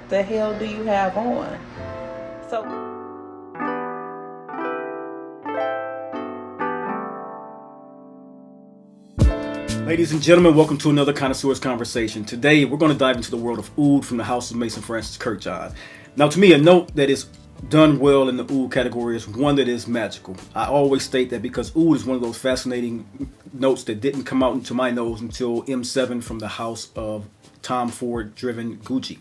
the hell do you have on? So ladies and gentlemen, welcome to another Connoisseur's Conversation. Today, we're going to dive into the world of oud from the house of Maison Francis Kurkdjian. Now, to me, a note that is done well in the oud category is one that is magical. I always state that because oud is one of those fascinating notes that didn't come out into my nose until M7 from the house of Tom Ford-driven Gucci.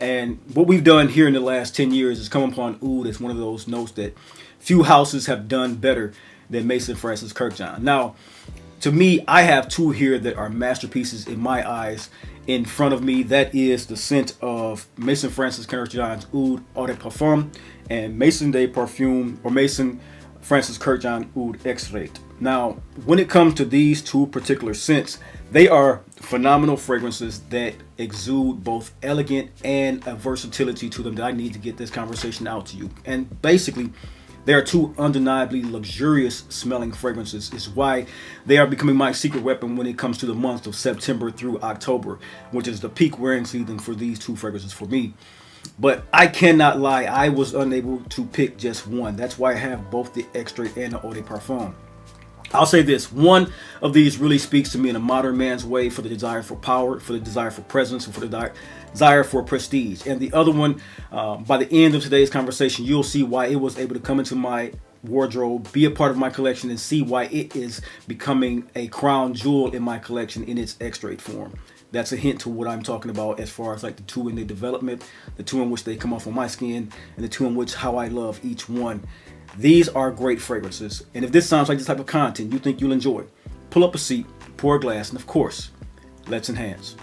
And what we've done here in the last 10 years is come upon oud as one of those notes that few houses have done better than Maison Francis Kurkdjian. Now, to me, I have two here that are masterpieces in my eyes in front of me. That is the scent of Maison Francis Kurkdjian's Oud de Parfum and Maison de Parfum or Maison Francis Kurkdjian Oud Extrait. Now, when it comes to these two particular scents, they are phenomenal fragrances that exude both elegant and a versatility to them that I need to get this conversation out to you. And basically, they are two undeniably luxurious smelling fragrances. Is why they are becoming my secret weapon when it comes to the months of September through October, which is the peak wearing season for these two fragrances for me. But I cannot lie, I was unable to pick just one. That's why I have both the Extrait and the Oud de Parfum. I'll say this, one of these really speaks to me in a modern man's way for the desire for power, for the desire for presence, and for the desire for prestige. And the other one, by the end of today's conversation, you'll see why it was able to come into my wardrobe, be a part of my collection, and see why it is becoming a crown jewel in my collection in its extrait form. That's a hint to what I'm talking about as far as like the two in their development, the two in which they come off on my skin, and the two in which how I love each one. These are great fragrances, and if this sounds like the type of content you think you'll enjoy, pull up a seat, pour a glass, and of course, let's enhance.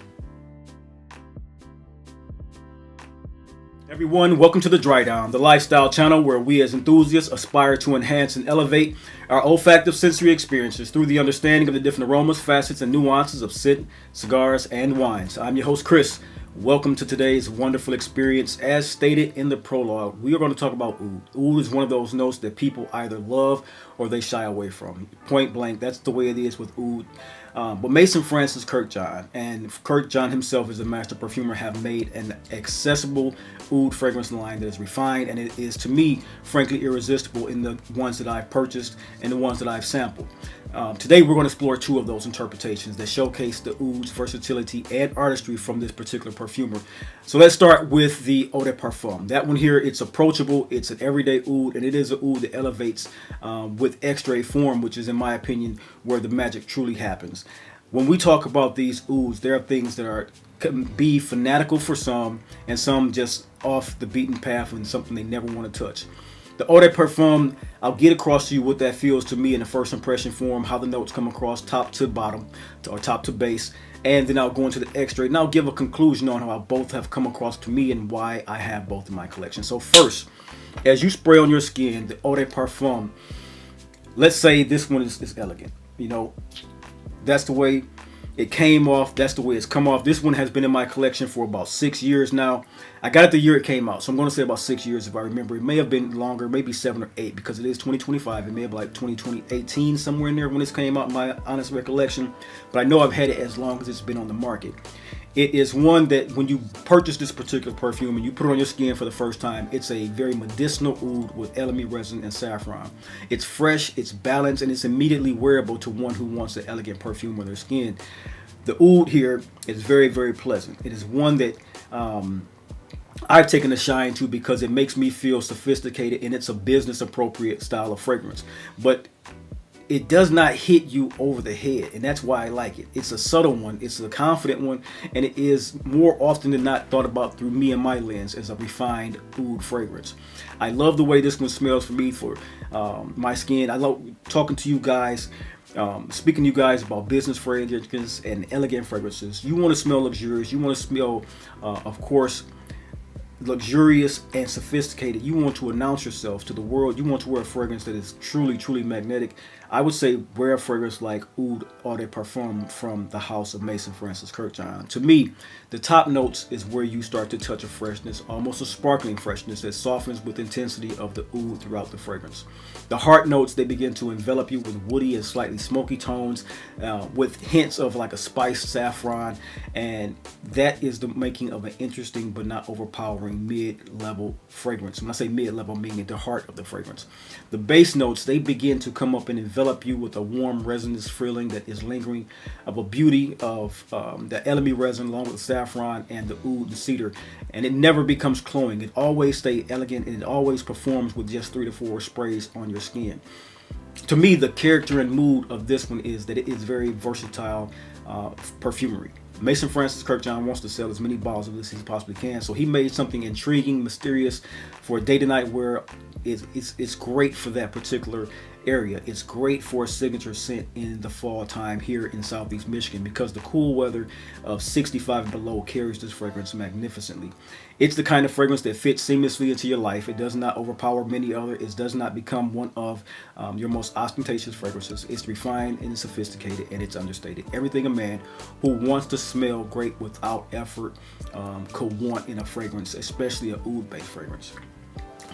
Everyone, welcome to the Dry Down, the lifestyle channel where we as enthusiasts aspire to enhance and elevate our olfactive sensory experiences through the understanding of the different aromas, facets, and nuances of scent, cigars, and wines. I'm your host, Chris. Welcome to today's wonderful experience. As stated in the prologue, we are going to talk about oud. Oud is one of those notes that people either love or they shy away from. Point blank, that's the way it is with oud. But Maison Francis Kurkdjian and Kurkdjian himself as a master perfumer have made an accessible oud fragrance line that is refined, and it is to me frankly irresistible in the ones that I've purchased and the ones that I've sampled. Today we're going to explore two of those interpretations that showcase the oud's versatility and artistry from this particular perfumer. So let's start with the Oud de Parfum. That one here, it's approachable, it's an everyday oud, and it is an oud that elevates with extrait form, which is in my opinion where the magic truly happens. When we talk about these ouds, there are things that can be fanatical for some and some just off the beaten path and something they never want to touch. The Oud de Parfum, I'll get across to you what that feels to me in the first impression form, how the notes come across top to bottom or top to base, and then I'll go into the extrait and I'll give a conclusion on how both have come across to me and why I have both in my collection. So first, as you spray on your skin, the Oud de Parfum, let's say this one is elegant. You know, that's the way it came off. That's the way it's come off. This one has been in my collection for about 6 years now. I got it the year it came out, so I'm going to say about 6 years if I remember. It may have been longer, maybe 7 or 8, because it is 2025. It may have been like 2018, somewhere in there when this came out, in my honest recollection. But I know I've had it as long as it's been on the market. It is one that when you purchase this particular perfume and you put it on your skin for the first time, it's a very medicinal oud with elemi resin and saffron. It's fresh, it's balanced, and it's immediately wearable to one who wants an elegant perfume on their skin. The oud here is very, very pleasant. It is one that I've taken a shine to because it makes me feel sophisticated and it's a business appropriate style of fragrance. But it does not hit you over the head, and that's why I like it. It's a subtle one, it's a confident one, and it is more often than not thought about through me and my lens as a refined oud fragrance. I love the way this one smells for me, for my skin. I love talking to you guys, speaking to you guys about business fragrances and elegant fragrances. You want to smell luxurious, you want to smell, of course, luxurious and sophisticated, you want to announce yourself to the world, you want to wear a fragrance that is truly, truly magnetic, I would say wear a fragrance like Oud Eau de Parfum from the house of Maison Francis Kurkdjian. To me, the top notes is where you start to touch a freshness, almost a sparkling freshness that softens with intensity of the oud throughout the fragrance. The heart notes, they begin to envelop you with woody and slightly smoky tones, with hints of like a spiced saffron, and that is the making of an interesting but not overpowering mid-level fragrance. When I say mid-level, meaning the heart of the fragrance. The base notes, they begin to come up and envelop you with a warm resinous feeling that is lingering, of a beauty of the elemi resin along with the saffron and the oud and cedar, and it never becomes cloying. It always stays elegant, and it always performs with just 3 to 4 sprays on your skin. To me, the character and mood of this one is that it is very versatile perfumery. Maison Francis Kurkdjian wants to sell as many bottles of this as he possibly can, so he made something intriguing, mysterious for day to night wear. It's great for that particular area. It's great for a signature scent in the fall time here in Southeast Michigan, because the cool weather of 65 and below carries this fragrance magnificently. It's the kind of fragrance that fits seamlessly into your life. It does not overpower many other. It does not become one of your most ostentatious fragrances. It's refined and it's sophisticated and it's understated. Everything a man who wants to smell great without effort could want in a fragrance, especially an oud-based fragrance.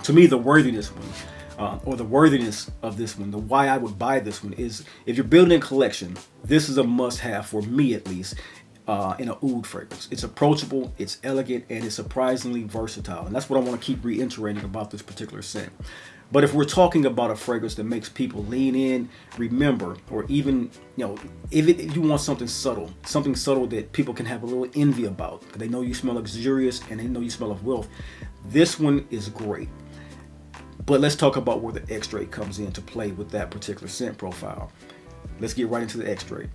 To me, the worthiness one, or the worthiness of this one, the why I would buy this one is, if you're building a collection, this is a must-have for me at least, in an oud fragrance. It's approachable, it's elegant, and it's surprisingly versatile. And that's what I want to keep reiterating about this particular scent. But if we're talking about a fragrance that makes people lean in, remember, or even, if you want something subtle that people can have a little envy about, because they know you smell luxurious and they know you smell of wealth, this one is great. But let's talk about where the extrait comes into play with that particular scent profile. Let's get right into the extrait.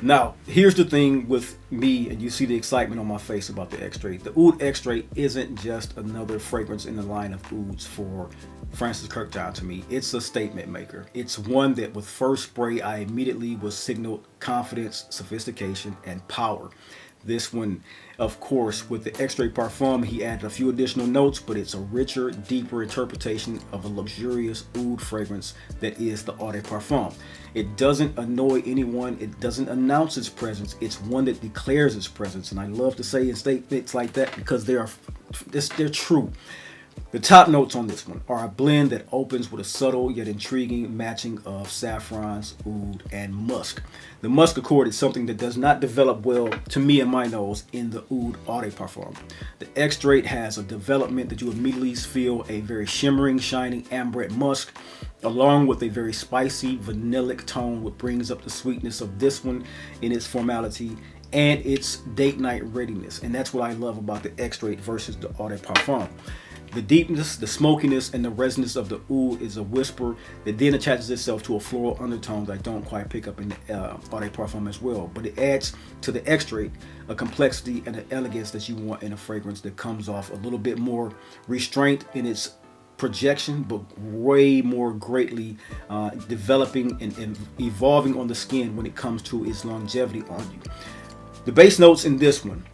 Now, here's the thing with me, and you see the excitement on my face about the extrait. The Oud Extrait isn't just another fragrance in the line of ouds for Francis Kurkdjian to me. It's a statement maker. It's one that with first spray, I immediately was signaled confidence, sophistication, and power. This one, of course, with the Extrait Parfum, he added a few additional notes, but it's a richer, deeper interpretation of a luxurious oud fragrance that is the Eau de Parfum. It doesn't annoy anyone. It doesn't announce its presence. It's one that declares its presence. And I love to say in statements like that because they're true. The top notes on this one are a blend that opens with a subtle yet intriguing matching of saffrons, oud, and musk. The musk accord is something that does not develop well, to me and my nose, in the Oud Eau de Parfum. The extrait has a development that you immediately feel a very shimmering, shining ambrette musk, along with a very spicy, vanillic tone, which brings up the sweetness of this one in its formality and its date night readiness. And that's what I love about the extrait versus the Eau de Parfum. The deepness, the smokiness, and the resonance of the oud is a whisper that then attaches itself to a floral undertone that I don't quite pick up in the Eau de Parfum as well. But it adds to the extrait a complexity and an elegance that you want in a fragrance that comes off a little bit more restraint in its projection, but way more greatly developing and evolving on the skin when it comes to its longevity on you. The base notes in this one,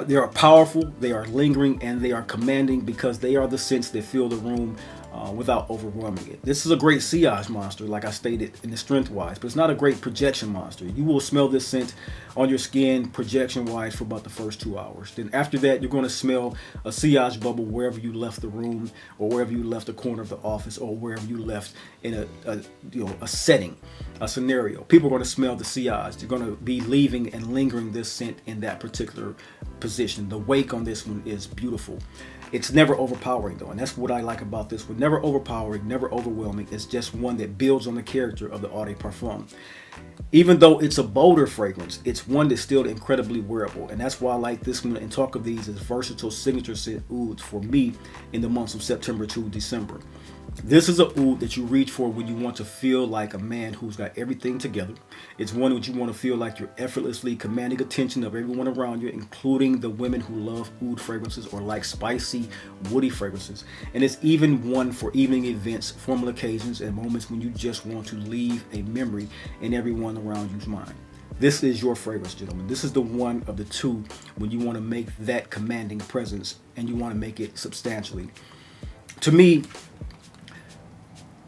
they are powerful, they are lingering, and they are commanding because they are the scents that fill the room without overwhelming it. This is a great sillage monster, like I stated, in the strength-wise, but it's not a great projection monster. You will smell this scent on your skin projection-wise for about the first 2 hours. Then after that, you're going to smell a sillage bubble wherever you left the room, or wherever you left the corner of the office, or wherever you left in a setting, a scenario. People are going to smell the sillage. They're going to be leaving and lingering this scent in that particular position. The wake on this one is beautiful. It's never overpowering though, and that's what I like about this one. Never overpowering, never overwhelming. It's just one that builds on the character of the Eau de Parfum. Even though it's a bolder fragrance, it's one that's still incredibly wearable, and that's why I like this one and talk of these as versatile signature scent ouds for me in the months of September to December. This is an oud that you reach for when you want to feel like a man who's got everything together. It's one that you want to feel like you're effortlessly commanding attention of everyone around you, including the women who love oud fragrances or like spicy, woody fragrances. And it's even one for evening events, formal occasions, and moments when you just want to leave a memory in everyone around you's mind. This is your fragrance, gentlemen. This is the one of the two when you want to make that commanding presence and you want to make it substantially. To me,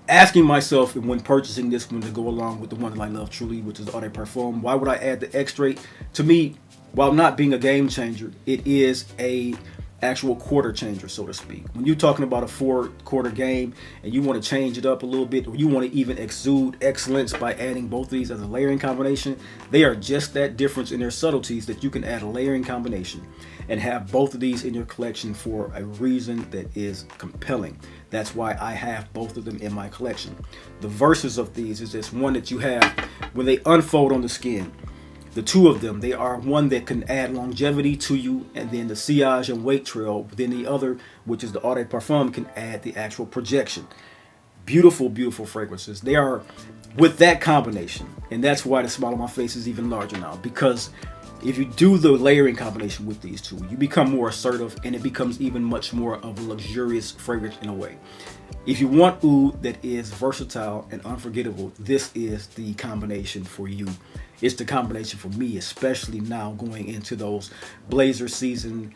asking myself when purchasing this one to go along with the one that I love truly, which is Oud de Parfum, why would I add the Extrait? To me, while not being a game changer, it is a actual quarter changer, so to speak. When you're talking about a 4-quarter game and you want to change it up a little bit, or you want to even exude excellence by adding both of these as a layering combination, they are just that difference in their subtleties that you can add a layering combination and have both of these in your collection for a reason that is compelling. That's why I have both of them in my collection. The verses of these is this one that you have when they unfold on the skin. The two of them, they are one that can add longevity to you, and then the sillage and weight trail. Then the other, which is the Oud de Parfum, can add the actual projection. Beautiful, beautiful fragrances. They are with that combination, and that's why the smile on my face is even larger now, because if you do the layering combination with these two, you become more assertive, and it becomes even much more of a luxurious fragrance in a way. If you want oud that is versatile and unforgettable, this is the combination for you. It's the combination for me, especially now going into those blazer season,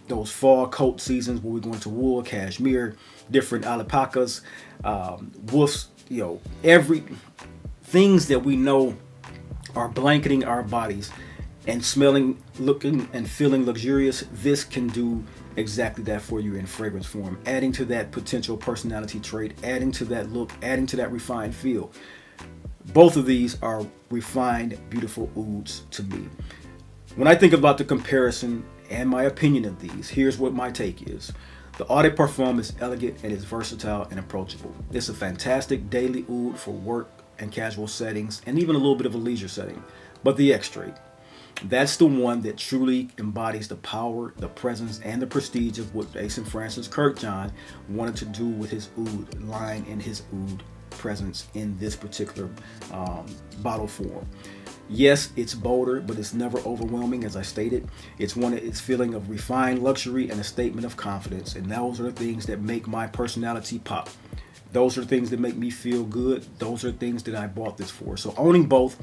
those fall coat seasons where we're going to wool, cashmere, different alpacas, wolves, every things that we know are blanketing our bodies and smelling, looking, and feeling luxurious. This can do exactly that for you in fragrance form, adding to that potential personality trait, adding to that look, adding to that refined feel. Both of these are refined, beautiful ouds to me. When I think about the comparison and my opinion of these, here's what my take is. The Oud de Parfum is elegant and is versatile and approachable. It's a fantastic daily oud for work and casual settings, and even a little bit of a leisure setting. But the Extrait, that's the one that truly embodies the power, the presence, and the prestige of what Maison Francis Kurkdjian wanted to do with his oud line and his oud presence in this particular bottle form. Yes, it's bolder, but it's never overwhelming, as I stated. It's feeling of refined luxury and a statement of confidence, and those are the things that make my personality pop. Those are things that make me feel good. Those are things that I bought this for. So owning both,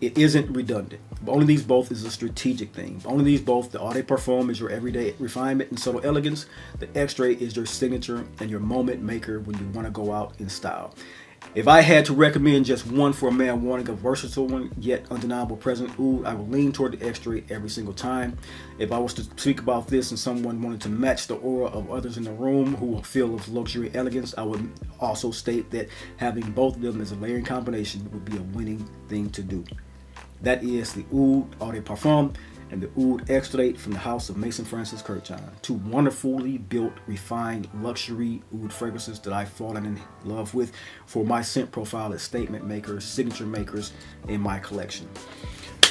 it isn't redundant. Owning these both is a strategic thing. Owning these both, the Oud de Parfum is your everyday refinement and subtle elegance. The Extrait is your signature and your moment maker when you want to go out in style. If I had to recommend just one for a man wanting a versatile one, yet undeniable present oud, I would lean toward the Extrait every single time. If I was to speak about this and someone wanted to match the aura of others in the room who feel of luxury elegance, I would also state that having both of them as a layering combination would be a winning thing to do. That is the Oud de Parfum and the Oud Extrait from the house of Maison Francis Kurkdjian. Two wonderfully built, refined, luxury oud fragrances that I've fallen in love with for my scent profile as statement makers, signature makers in my collection.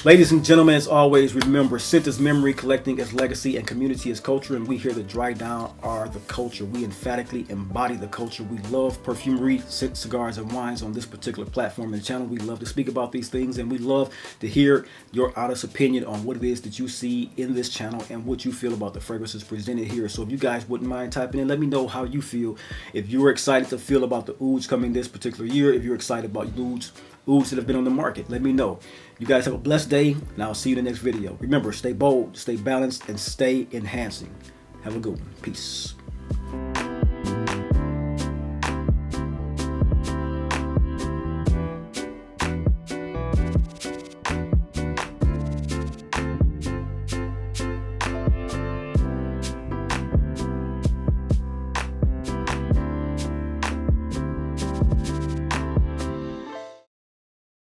Ladies and gentlemen, as always, remember, scent is memory, collecting is legacy, and community is culture, and we here at Dry Down are the culture. We emphatically embody the culture. We love perfumery, scent, cigars, and wines on this particular platform and channel. We love to speak about these things, and we love to hear your honest opinion on what it is that you see in this channel and what you feel about the fragrances presented here. So if you guys wouldn't mind typing in, let me know how you feel. If you're excited to feel about the ouds coming this particular year, if you're excited about ouds that have been on the market, let me know. You guys have a blessed day, and I'll see you in the next video. Remember, stay bold, stay balanced, and stay enhancing. Have a good one. Peace.